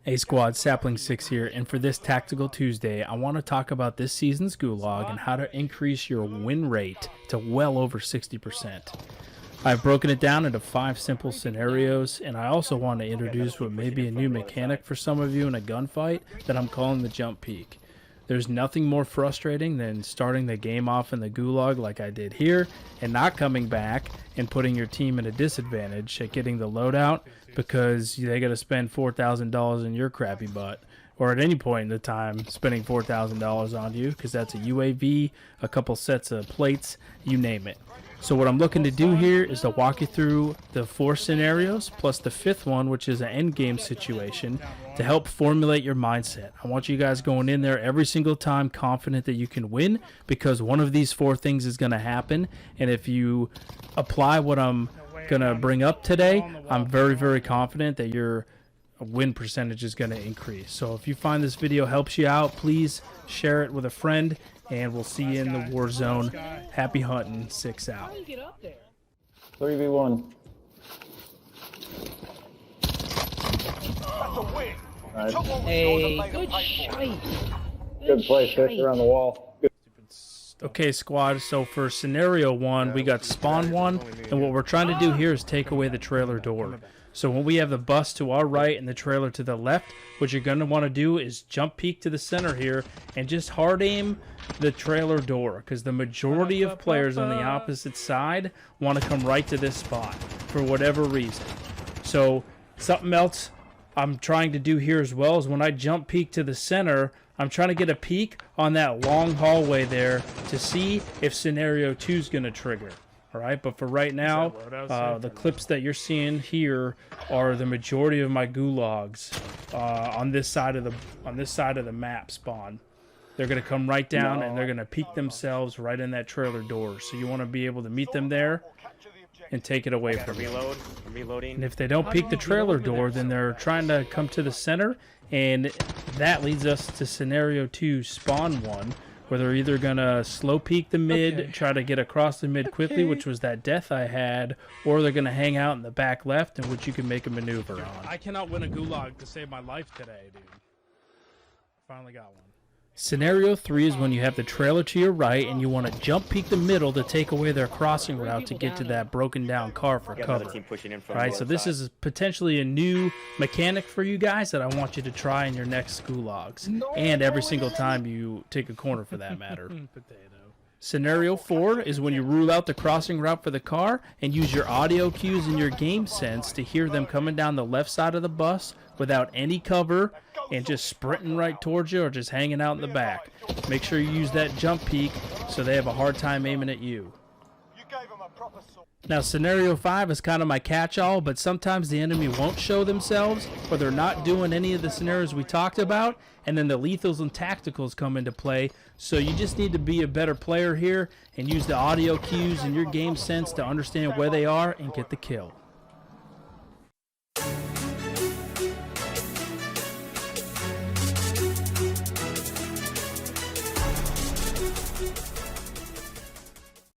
Hey squad, Sapling6 here, and for this Tactical Tuesday, I want to talk about this season's Gulag and how to increase your win rate to well over 60%. I've broken it down into 5 simple scenarios, and I also want to introduce what may be a new mechanic for some of you in a gunfight that I'm calling the jump peek. There's nothing more frustrating than starting the game off in the Gulag like I did here and not coming back and putting your team at a disadvantage at getting the loadout because they got to spend $4,000 in your crappy butt, or at any point in the time spending $4,000 on you because that's a UAV, a couple sets of plates, you name it. So what I'm looking to do here is to walk you through the 4 scenarios plus the 5th one, which is an end game situation, to help formulate your mindset. I want you guys going in there every single time confident that you can win, because one of these 4 things is going to happen, and if you apply what I'm going to bring up today, I'm very, very confident that your win percentage is going to increase. So if you find this video helps you out, please share it with a friend, and we'll see you in the war zone. Happy hunting. 6 out. 3v1. Nice. Hey, good shite. Good play, fish around the wall. Good. Okay, squad, so for scenario 1, we got spawn 1, and what we're trying to do here is take away the trailer door. So when we have the bus to our right and the trailer to the left, what you're going to want to do is jump peek to the center here and just hard aim the trailer door, because the majority of players on the opposite side want to come right to this spot for whatever reason. So something else I'm trying to do here as well is when I jump peek to the center, I'm trying to get a peek on that long hallway there to see if scenario 2 is going to trigger. All right, but for right now, the clips that you're seeing here are the majority of my gulags on this side of the map spawn. They're going to come right down and they're going to peek themselves right in that trailer door. So you want to be able to meet them there and take it away from them. And if they don't peek the trailer door, then they're trying to come to the center, and that leads us to scenario 2, spawn 1, where they're either going to slow peek the mid, try to get across the mid quickly, which was that death I had, or they're going to hang out in the back left, in which you can make a maneuver on. I cannot win a gulag to save my life today, dude. Finally got one. Scenario 3 is when you have the trailer to your right and you want to jump peek the middle to take away their crossing route to get to that broken down car for cover. Right, so this is potentially a new mechanic for you guys that I want you to try in your next gulags, and every single time you take a corner for that matter. Scenario 4 is when you rule out the crossing route for the car and use your audio cues and your game sense to hear them coming down the left side of the bus without any cover and just sprinting right towards you or just hanging out in the back. Make sure you use that jump peek so they have a hard time aiming at you. Now scenario 5 is kind of my catch-all, but sometimes the enemy won't show themselves, or they're not doing any of the scenarios we talked about, and then the lethals and tacticals come into play. So you just need to be a better player here and use the audio cues and your game sense to understand where they are and get the kill.